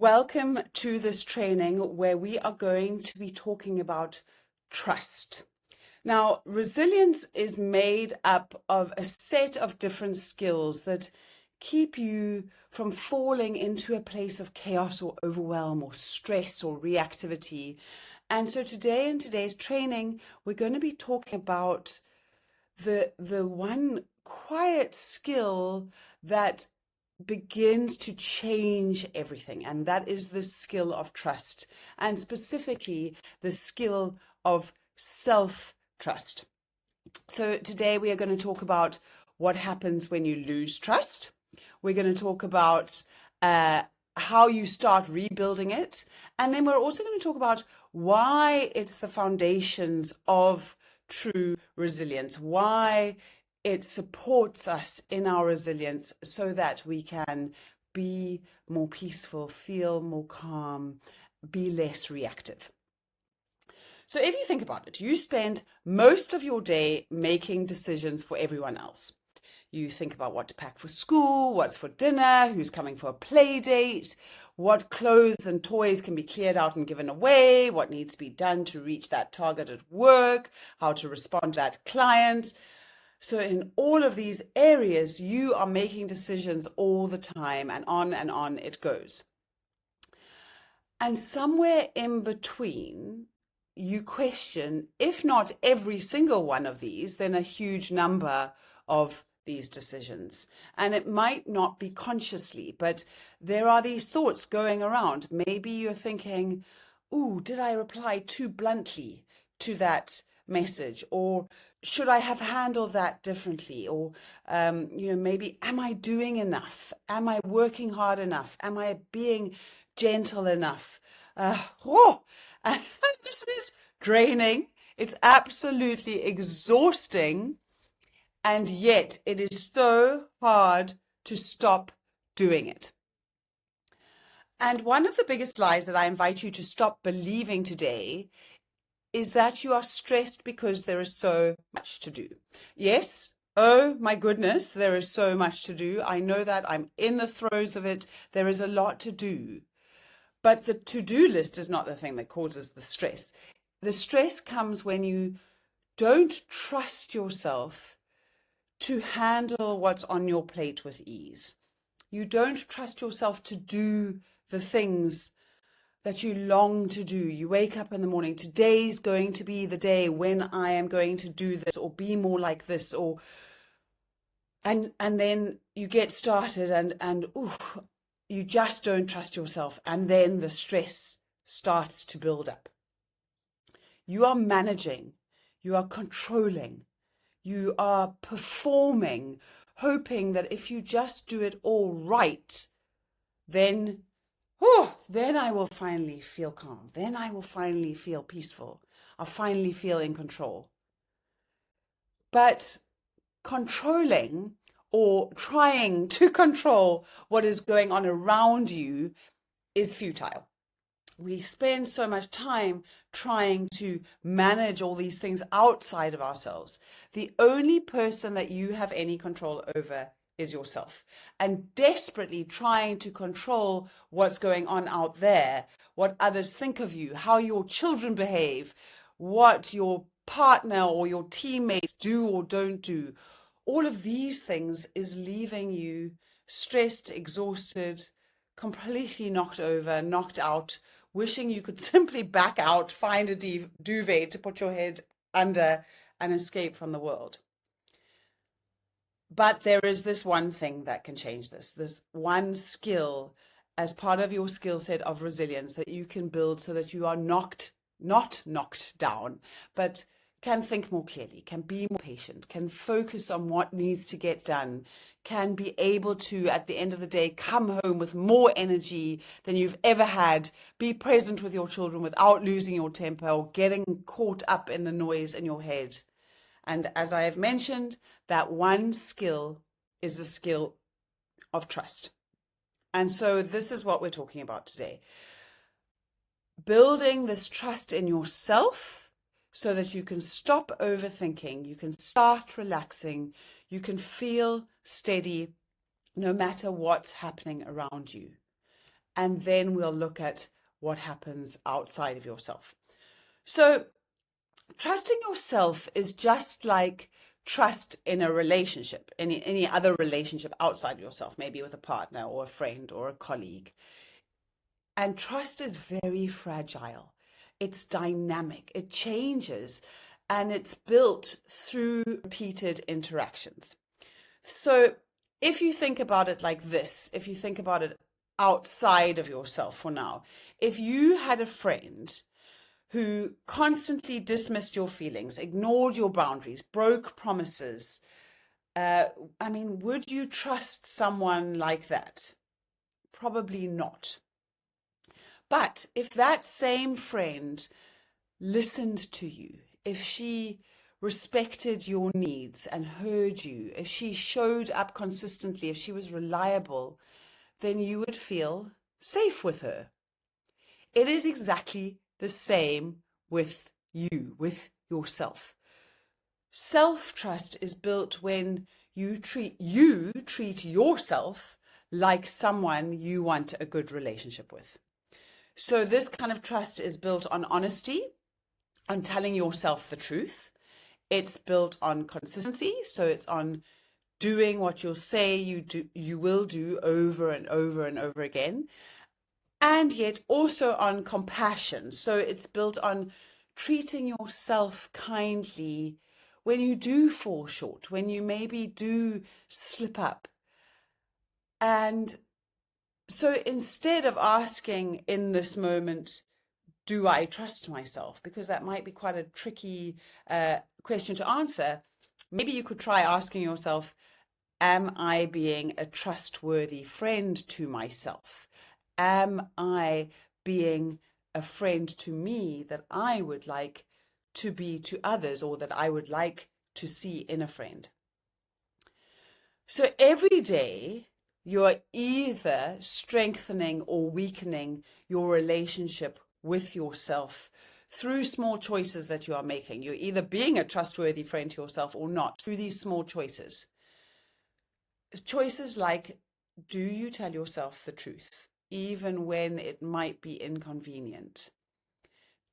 Welcome to this training where we are going to be talking about trust. Now, resilience is made up of a set of different skills that keep you from falling into a place of chaos or overwhelm or stress or reactivity. And so today in today's training, we're going to be talking about the one quiet skill that begins to change everything, and that is the skill of trust, and specifically the skill of self-trust. So today we are going to talk about what happens when you lose trust. We're going to talk about how you start rebuilding it, and then we're also going to talk about why it's the foundations of true resilience, why it supports us in our resilience so that we can be more peaceful, feel more calm, be less reactive. So if you think about it, you spend most of your day making decisions for everyone else. You think about what to pack for school, what's for dinner, who's coming for a play date, what clothes and toys can be cleared out and given away, what needs to be done to reach that target at work, how to respond to that client. So in all of these areas, you are making decisions all the time, and on it goes. And somewhere in between, you question, if not every single one of these, then a huge number of these decisions. And it might not be consciously, but there are these thoughts going around. Maybe you're thinking, ooh, did I reply too bluntly to that message? Or should I have handled that differently? Or, maybe, am I doing enough? Am I working hard enough? Am I being gentle enough? This is draining. It's absolutely exhausting. And yet it is so hard to stop doing it. And one of the biggest lies that I invite you to stop believing today is that you are stressed because there is so much to do. Yes, oh my goodness, there is so much to do. I know that. I'm in the throes of it. There is a lot to do. But the to-do list is not the thing that causes the stress. The stress comes when you don't trust yourself to handle what's on your plate with ease. You don't trust yourself to do the things that you long to do. You wake up in the morning, today's going to be the day when I am going to do this or be more like this, and then you get started and you just don't trust yourself, and then the stress starts to build up. You are managing, you are controlling, you are performing, hoping that if you just do it all right, then I will finally feel calm. Then I will finally feel peaceful. I'll finally feel in control. But controlling or trying to control what is going on around you is futile. We spend so much time trying to manage all these things outside of ourselves. The only person that you have any control over is yourself, and desperately trying to control what's going on out there, what others think of you, how your children behave, what your partner or your teammates do or don't do. All of these things is leaving you stressed, exhausted, completely knocked over, knocked out, wishing you could simply back out, find a duvet to put your head under and escape from the world. But there is this one thing that can change this one skill as part of your skill set of resilience that you can build so that you are not knocked down, but can think more clearly, can be more patient, can focus on what needs to get done, can be able to, at the end of the day, come home with more energy than you've ever had, be present with your children without losing your temper or getting caught up in the noise in your head. And as I have mentioned, that one skill is the skill of trust. And so this is what we're talking about today. Building this trust in yourself so that you can stop overthinking, you can start relaxing, you can feel steady no matter what's happening around you. and then we'll look at what happens outside of yourself. So trusting yourself is just like trust in a relationship, any other relationship outside yourself, maybe with a partner or a friend or a colleague. And trust is very fragile. It's dynamic, it changes, and it's built through repeated interactions. So if you think about it like this, if you think about it outside of yourself for now, if you had a friend who constantly dismissed your feelings, ignored your boundaries, broke promises, would you trust someone like that? Probably not. But if that same friend listened to you, if she respected your needs and heard you, if she showed up consistently, if she was reliable, then you would feel safe with her. It is exactly the same with you, with yourself. Self-trust is built when you treat yourself like someone you want a good relationship with. So this kind of trust is built on honesty, on telling yourself the truth. It's built on consistency, so it's on doing what you'll say you will do over and over and over again. And yet also on compassion. So it's built on treating yourself kindly when you do fall short, when you maybe do slip up. And so instead of asking in this moment, do I trust myself? Because that might be quite a tricky question to answer. Maybe you could try asking yourself, am I being a trustworthy friend to myself? Am I being a friend to me that I would like to be to others, or that I would like to see in a friend? So every day you are either strengthening or weakening your relationship with yourself through small choices that you are making. You're either being a trustworthy friend to yourself or not through these small choices. Choices like, do you tell yourself the truth, even when it might be inconvenient?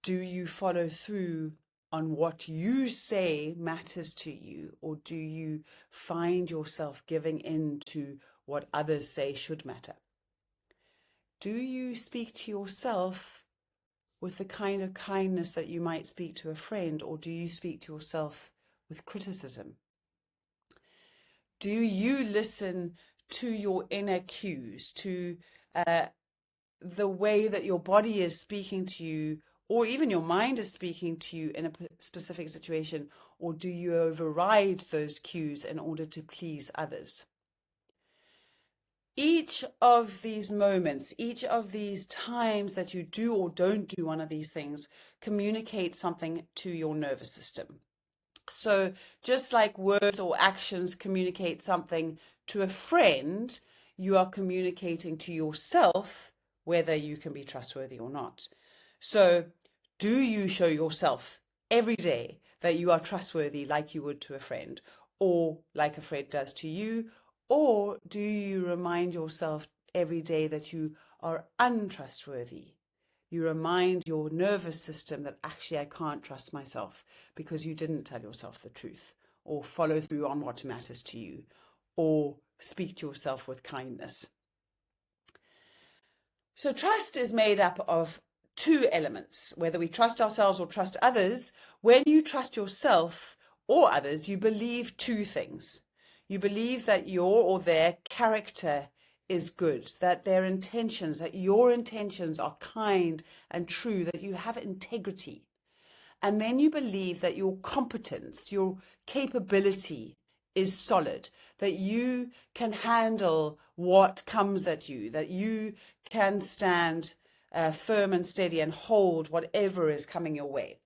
Do you follow through on what you say matters to you, or do you find yourself giving in to what others say should matter? Do you speak to yourself with the kind of kindness that you might speak to a friend, or do you speak to yourself with criticism? Do you listen to your inner cues, to the way that your body is speaking to you, or even your mind is speaking to you in a specific situation, or do you override those cues in order to please others? Each of these moments, each of these times that you do or don't do one of these things communicates something to your nervous system. So just like words or actions communicate something to a friend, you are communicating to yourself whether you can be trustworthy or not. So do you show yourself every day that you are trustworthy like you would to a friend, or like a friend does to you? Or do you remind yourself every day that you are untrustworthy? You remind your nervous system that actually I can't trust myself because you didn't tell yourself the truth, or follow through on what matters to you, or speak to yourself with kindness. So trust is made up of two elements, whether we trust ourselves or trust others. When you trust yourself or others, you believe two things. You believe that your or their character is good, that their intentions, that your intentions are kind and true, that you have integrity. And then you believe that your competence, your capability is solid, that you can handle what comes at you, that you can stand firm and steady and hold whatever is coming your way.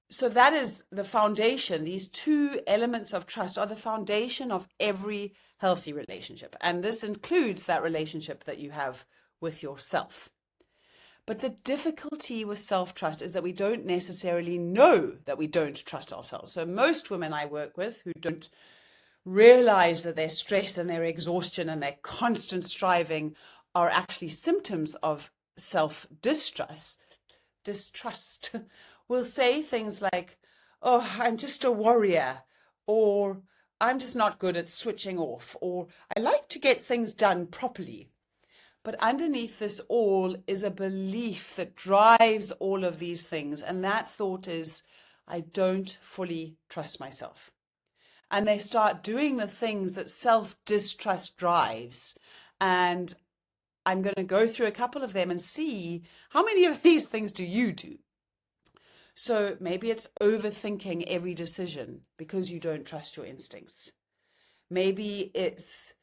So that is the foundation. These two elements of trust are the foundation of every healthy relationship. And this includes that relationship that you have with yourself. But the difficulty with self-trust is that we don't necessarily know that we don't trust ourselves. So most women I work with who don't realize that their stress and their exhaustion and their constant striving are actually symptoms of distrust will say things like, oh, I'm just a worrier, or I'm just not good at switching off, or I like to get things done properly. But underneath this all is a belief that drives all of these things. And that thought is, I don't fully trust myself. And they start doing the things that self-distrust drives. And I'm going to go through a couple of them and see how many of these things do you do. So maybe it's overthinking every decision because you don't trust your instincts. Maybe it's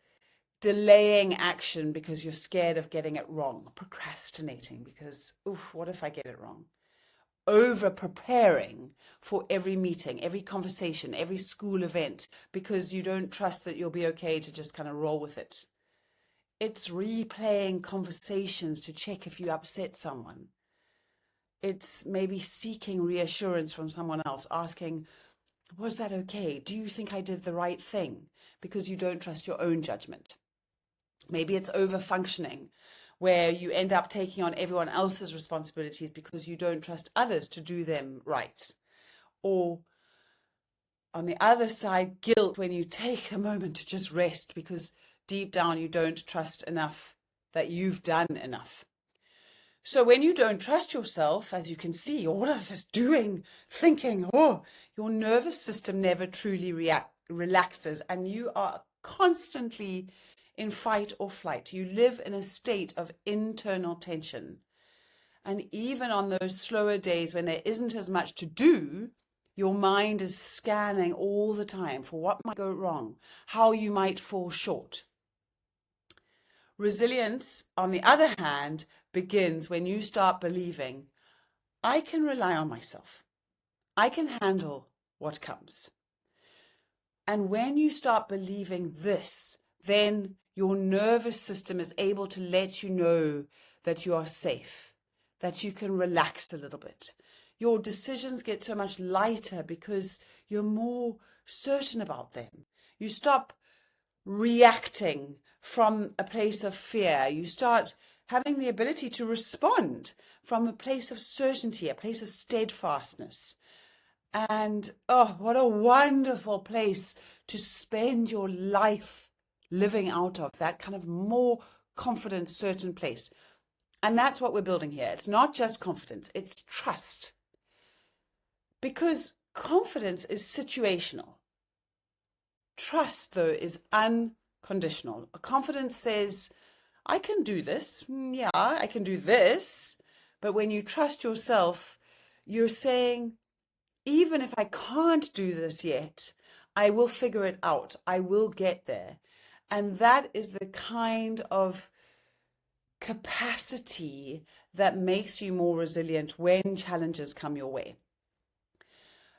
delaying action because you're scared of getting it wrong. Procrastinating because, oof, what if I get it wrong? Over preparing for every meeting, every conversation, every school event because you don't trust that you'll be okay to just kind of roll with it. It's replaying conversations to check if you upset someone. It's maybe seeking reassurance from someone else, asking, was that okay? Do you think I did the right thing? Because you don't trust your own judgment. Maybe it's over functioning, where you end up taking on everyone else's responsibilities because you don't trust others to do them right. Or on the other side, guilt, when you take a moment to just rest because deep down you don't trust enough that you've done enough. So when you don't trust yourself, as you can see, all of this doing, thinking, your nervous system never truly relaxes, and you are constantly in fight or flight. You live in a state of internal tension. And even on those slower days when there isn't as much to do, your mind is scanning all the time for what might go wrong, how you might fall short. Resilience, on the other hand, begins when you start believing, I can rely on myself. I can handle what comes. And when you start believing this, then your nervous system is able to let you know that you are safe, that you can relax a little bit. Your decisions get so much lighter because you're more certain about them. You stop reacting from a place of fear. You start having the ability to respond from a place of certainty, a place of steadfastness. And oh, what a wonderful place to spend your life living out of, that kind of more confident, certain place. And that's what we're building here. It's not just confidence, it's trust. Because confidence is situational. Trust, though, is unconditional. Confidence says, I can do this. Yeah, I can do this. But when you trust yourself, you're saying, even if I can't do this yet, I will figure it out. I will get there. And that is the kind of capacity that makes you more resilient when challenges come your way.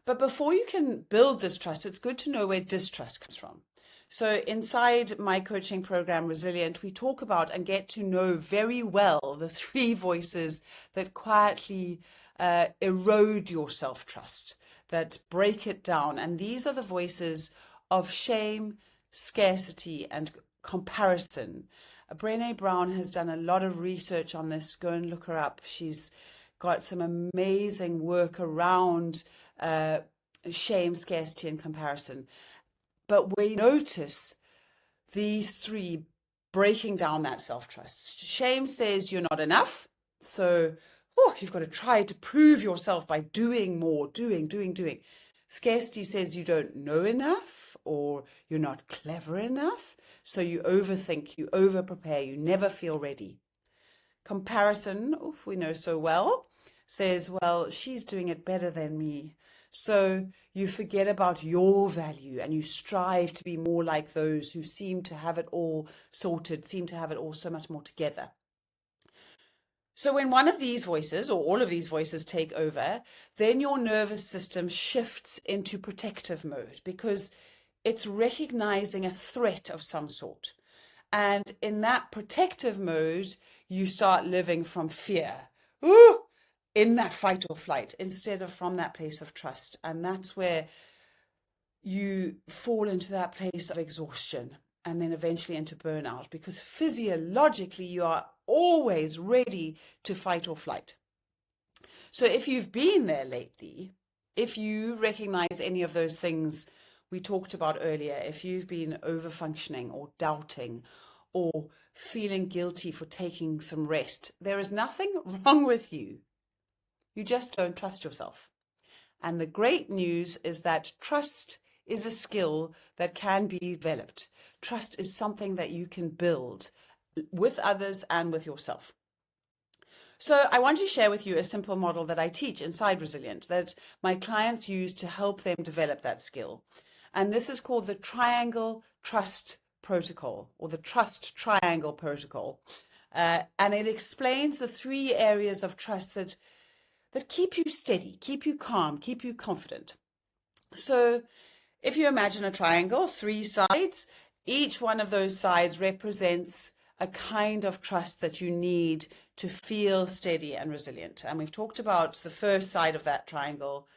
But before you can build this trust, it's good to know where distrust comes from. So inside my coaching program, Resilient, we talk about and get to know very well the three voices that quietly erode your self-trust, that break it down. And these are the voices of shame, scarcity, and comparison. Brené Brown has done a lot of research on this. Go and look her up. She's got some amazing work around shame, scarcity, and comparison. But we notice these three breaking down that self-trust. Shame says you're not enough. So you've got to try to prove yourself by doing more, doing. Scarcity says you don't know enough or you're not clever enough. So you overthink, you over-prepare, you never feel ready. Comparison, we know so well, says, well, she's doing it better than me. So you forget about your value and you strive to be more like those who seem to have it all sorted, seem to have it all so much more together. So when one of these voices or all of these voices take over, then your nervous system shifts into protective mode because it's recognizing a threat of some sort. And in that protective mode, you start living from fear. In that fight or flight instead of from that place of trust. And that's where you fall into that place of exhaustion and then eventually into burnout, because physiologically you are always ready to fight or flight. So if you've been there lately, if you recognize any of those things we talked about earlier, if you've been over-functioning or doubting or feeling guilty for taking some rest, there is nothing wrong with you. You just don't trust yourself. And the great news is that trust is a skill that can be developed. Trust is something that you can build with others and with yourself. So I want to share with you a simple model that I teach inside Resilient that my clients use to help them develop that skill. And this is called the Triangle Trust Protocol, or the Trust Triangle Protocol. And it explains the 3 areas of trust that keep you steady, keep you calm, keep you confident. So if you imagine a triangle, 3 sides, each one of those sides represents a kind of trust that you need to feel steady and resilient. And we've talked about the first side of that triangle,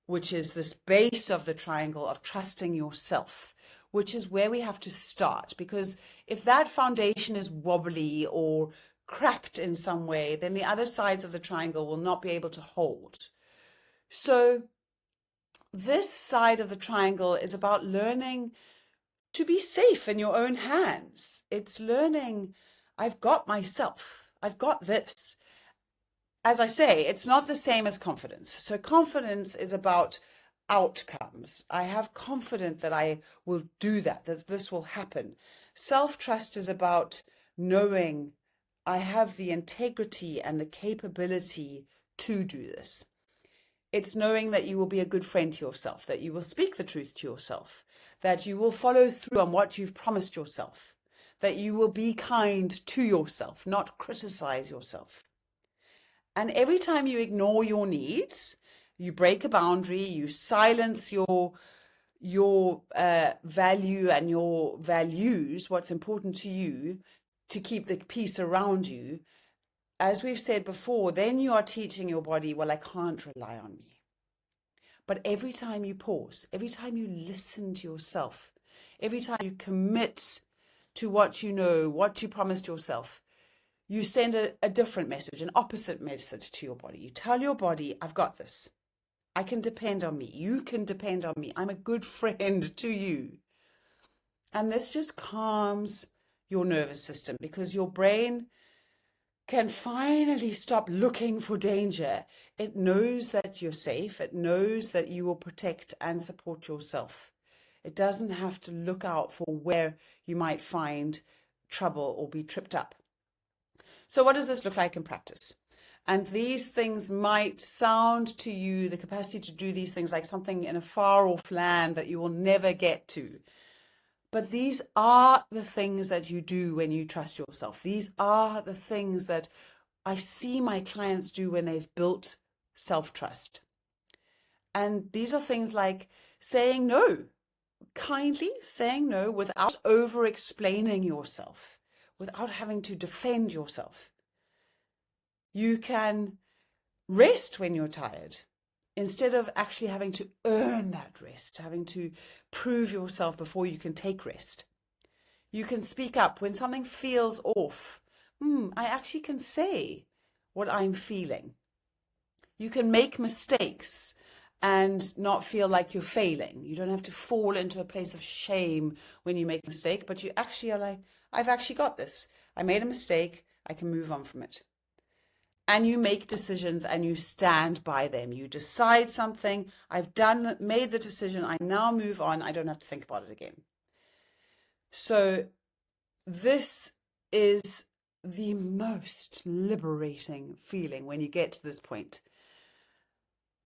which is this base of the triangle of trusting yourself, which is where we have to start. Because if that foundation is wobbly or cracked in some way, then the other sides of the triangle will not be able to hold. So this side of the triangle is about learning to be safe in your own hands. It's learning, I've got myself, I've got this. As I say, it's not the same as confidence. So confidence is about outcomes. I have confidence that I will do that this will happen. Self-trust is about knowing I have the integrity and the capability to do this. It's knowing that you will be a good friend to yourself, that you will speak the truth to yourself, that you will follow through on what you've promised yourself, that you will be kind to yourself, not criticize yourself. And every time you ignore your needs, you break a boundary, you silence your value and your values, what's important to you, to keep the peace around you, as we've said before, then you are teaching your body, well, I can't rely on me. But every time you pause, every time you listen to yourself, every time you commit to what you know, what you promised yourself, you send a different message, an opposite message to your body. You tell your body, I've got this. I can depend on me. You can depend on me. I'm a good friend to you. And this just calms your nervous system, because your brain can finally stop looking for danger. It knows that you're safe. It knows that you will protect and support yourself. It doesn't have to look out for where you might find trouble or be tripped up. So what does this look like in practice? And these things might sound to you, the capacity to do these things, like something in a far off land that you will never get to. But these are the things that you do when you trust yourself. These are the things that I see my clients do when they've built self-trust. And these are things like saying no, kindly saying no without over-explaining yourself, without having to defend yourself. You can rest when you're tired, instead of actually having to earn that rest, having to prove yourself before you can take rest. You can speak up when something feels off. I actually can say what I'm feeling. You can make mistakes and not feel like you're failing. You don't have to fall into a place of shame when you make a mistake, but you actually are like, I've actually got this. I made a mistake. I can move on from it. And you make decisions and you stand by them. You decide something. I've made the decision. I now move on. I don't have to think about it again. So this is the most liberating feeling when you get to this point.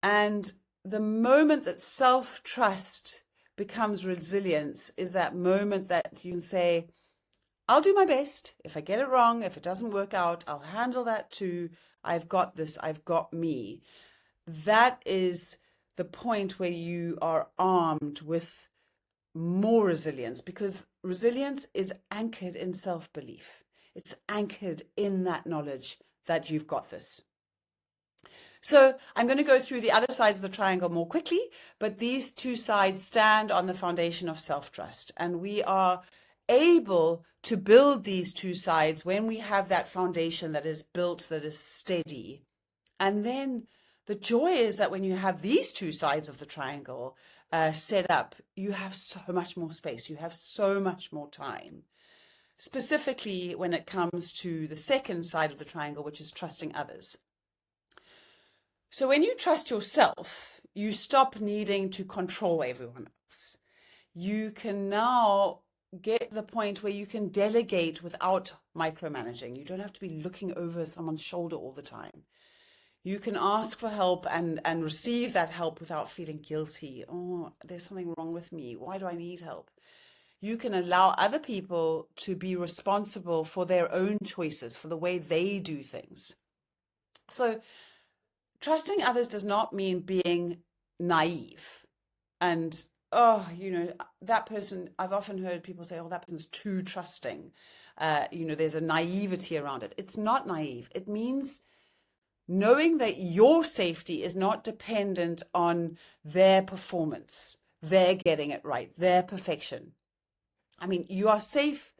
And the moment that self-trust becomes resilience is that moment that you can say, I'll do my best. If I get it wrong, if it doesn't work out, I'll handle that too. I've got this. I've got me. That is the point where you are armed with more resilience, because resilience is anchored in self-belief. It's anchored in that knowledge that you've got this. So I'm going to go through the other sides of the triangle more quickly, but these 2 sides stand on the foundation of self-trust. And we are able to build these two sides when we have that foundation that is built, that is steady. And then the joy is that when you have these two sides of the triangle set up, you have so much more space, you have so much more time. Specifically when it comes to the second side of the triangle, which is trusting others. So when you trust yourself, you stop needing to control everyone else. You can now get to the point where you can delegate without micromanaging. You don't have to be looking over someone's shoulder all the time. You can ask for help and receive that help without feeling guilty. Oh, there's something wrong with me. Why do I need help? You can allow other people to be responsible for their own choices, for the way they do things. So trusting others does not mean being naive and, oh, that person, I've often heard people say, oh, that person's too trusting. There's a naivety around it. It's not naive. It means knowing that your safety is not dependent on their performance, their getting it right, their perfection. I mean, you are safe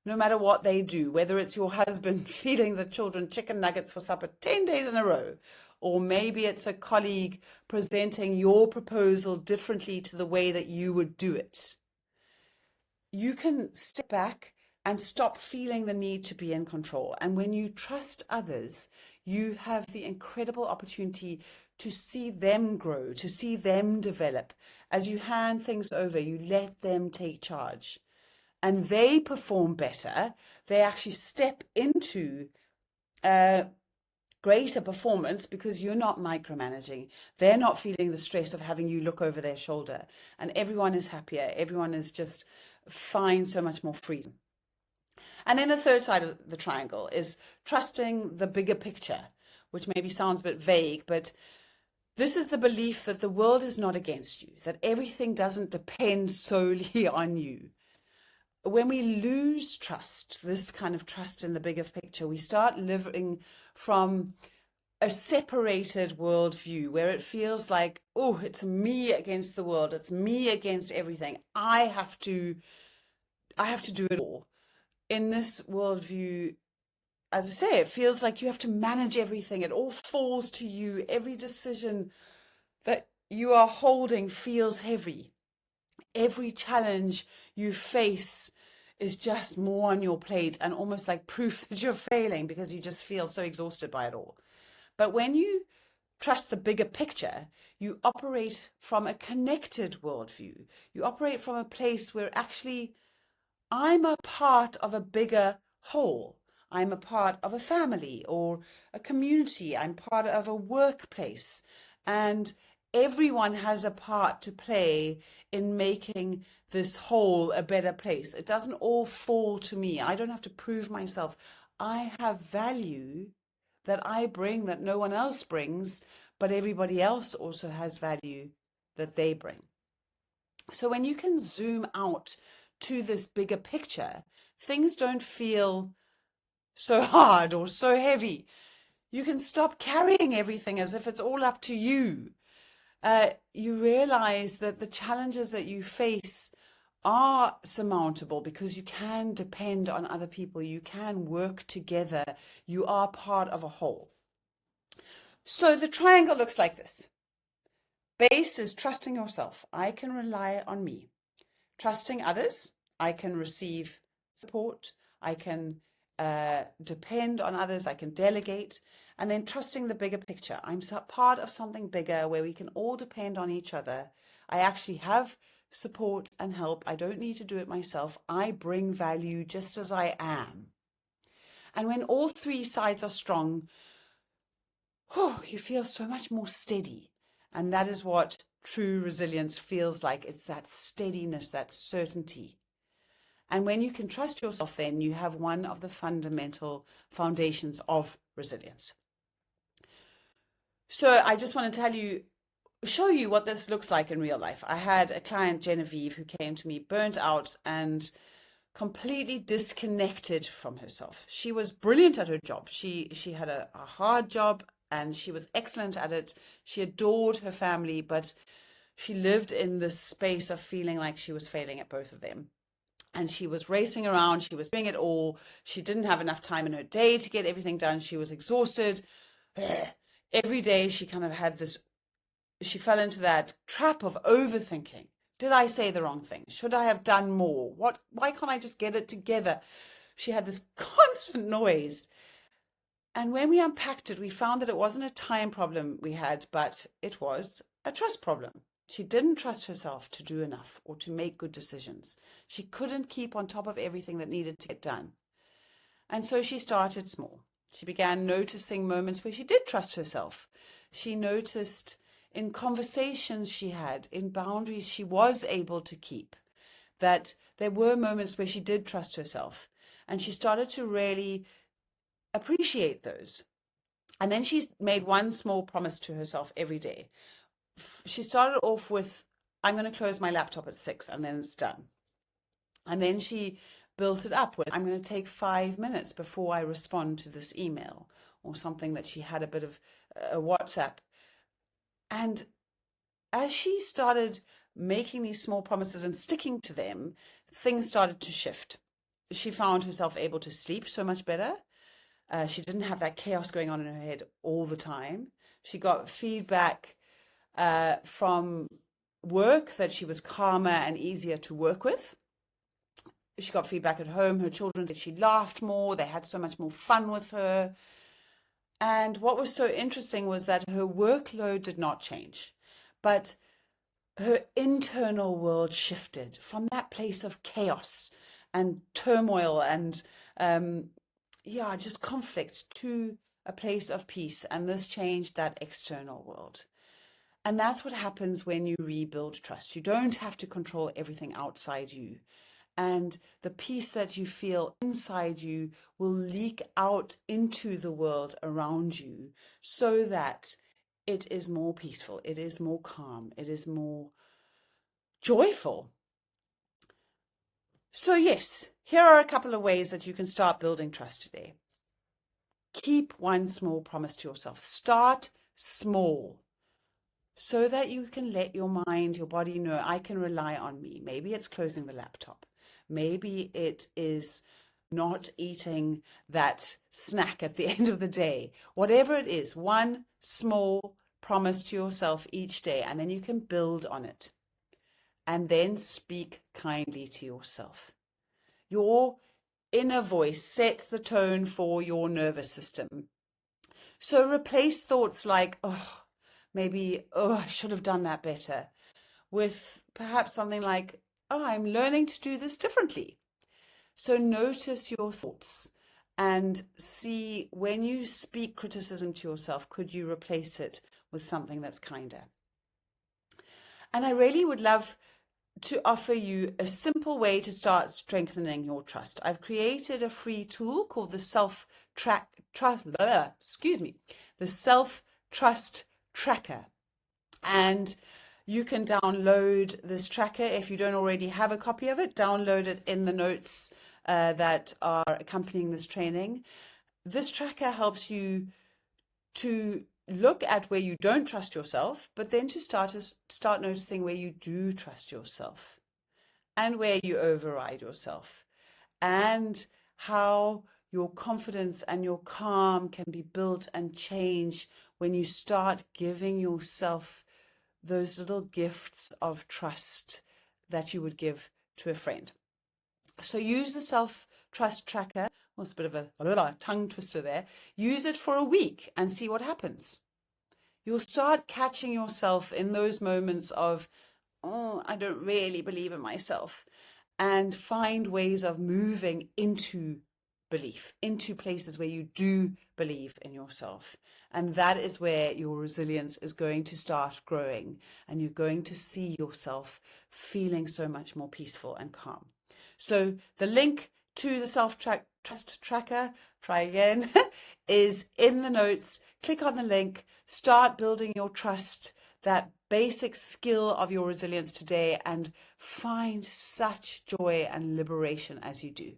no matter what they do, whether it's your husband feeding the children chicken nuggets for supper 10 days in a row, or maybe it's a colleague presenting your proposal differently to the way that you would do it. You can step back and stop feeling the need to be in control. And when you trust others, you have the incredible opportunity to see them grow, to see them develop. As you hand things over, you let them take charge. And they perform better. They actually step into greater performance because you're not micromanaging. They're not feeling the stress of having you look over their shoulder. And everyone is happier. Everyone is just finds so much more freedom. And then the third side of the triangle is trusting the bigger picture, which maybe sounds a bit vague, but this is the belief that the world is not against you, that everything doesn't depend solely on you. When we lose trust, this kind of trust in the bigger picture, we start living from a separated worldview where it feels like, oh, it's me against the world. It's me against everything. I have to do it all. In this worldview, as I say, it feels like you have to manage everything. It all falls to you. Every decision that you are holding feels heavy. Every challenge you face is just more on your plate and almost like proof that you're failing because you just feel so exhausted by it all. But when you trust the bigger picture, you operate from a connected worldview. You operate from a place where actually I'm a part of a bigger whole. I'm a part of a family or a community. I'm part of a workplace. And everyone has a part to play in making this whole a better place. It doesn't all fall to me. I don't have to prove myself. I have value that I bring that no one else brings, but everybody else also has value that they bring. So when you can zoom out to this bigger picture, things don't feel so hard or so heavy. You can stop carrying everything as if it's all up to you. You realize that the challenges that you face are surmountable because you can depend on other people. You can work together. You are part of a whole. So the triangle looks like this. Base is trusting yourself. I can rely on me. Trusting others. I can receive support. I can depend on others. I can delegate. And then trusting the bigger picture. I'm part of something bigger where we can all depend on each other. I actually have support and help. I don't need to do it myself. I bring value just as I am. And when all three sides are strong, you feel so much more steady. And that is what true resilience feels like. It's that steadiness, that certainty. And when you can trust yourself, then you have one of the fundamental foundations of resilience. So I just want to show you what this looks like in real life. I had a client, Genevieve, who came to me burnt out and completely disconnected from herself. She was brilliant at her job. She had a hard job and she was excellent at it. She adored her family, but she lived in this space of feeling like she was failing at both of them. and she was racing around. She was doing it all. She didn't have enough time in her day to get everything done. She was exhausted. Every day she kind of had this, she fell into that trap of overthinking. Did I say the wrong thing? Should I have done more? Why can't I just get it together? She had this constant noise. And when we unpacked it, we found that it wasn't a time problem we had, but it was a trust problem. She didn't trust herself to do enough or to make good decisions. She couldn't keep on top of everything that needed to get done. And so she started small. She began noticing moments where she did trust herself. She noticed in conversations she had, in boundaries she was able to keep, that there were moments where she did trust herself. And she started to really appreciate those. And then she made one small promise to herself every day. She started off with, I'm going to close my laptop at 6 and then it's done. And then she built it up with, I'm going to take 5 minutes before I respond to this email, or something that she had a bit of a WhatsApp. And as she started making these small promises and sticking to them, things started to shift. She found herself able to sleep so much better. She didn't have that chaos going on in her head all the time. She got feedback from work that she was calmer and easier to work with. She got feedback at home. Her children said she laughed more. They had so much more fun with her. And what was so interesting was that her workload did not change, but her internal world shifted from that place of chaos and turmoil and just conflict to a place of peace. And this changed that external world. And that's what happens when you rebuild trust. You don't have to control everything outside you. And the peace that you feel inside you will leak out into the world around you, so that it is more peaceful, it is more calm, it is more joyful. So yes, here are a couple of ways that you can start building trust today. Keep one small promise to yourself. Start small, so that you can let your mind, your body know, I can rely on me. Maybe it's closing the laptop. Maybe it is not eating that snack at the end of the day. Whatever it is, one small promise to yourself each day, and then you can build on it. And then speak kindly to yourself. Your inner voice sets the tone for your nervous system. So replace thoughts like, I should have done that better, with perhaps something like, I'm learning to do this differently. So notice your thoughts and see, when you speak criticism to yourself, could you replace it with something that's kinder? And I really would love to offer you a simple way to start strengthening your trust. I've created a free tool called the Self-Trust Tracker. And you can download this tracker. If you don't already have a copy of it, download it in the notes that are accompanying this training. This tracker helps you to look at where you don't trust yourself, but then to start noticing where you do trust yourself and where you override yourself, and how your confidence and your calm can be built and changed when you start giving yourself those little gifts of trust that you would give to a friend. So use the self-trust tracker. Well, it's a bit of a tongue twister there. Use it for a week and see what happens. You'll start catching yourself in those moments of, I don't really believe in myself, and find ways of moving into belief, into places where you do believe in yourself. And that is where your resilience is going to start growing, and you're going to see yourself feeling so much more peaceful and calm. So the link to the self-trust tracker, try again, is in the notes. Click on the link, start building your trust, that basic skill of your resilience today, and find such joy and liberation as you do.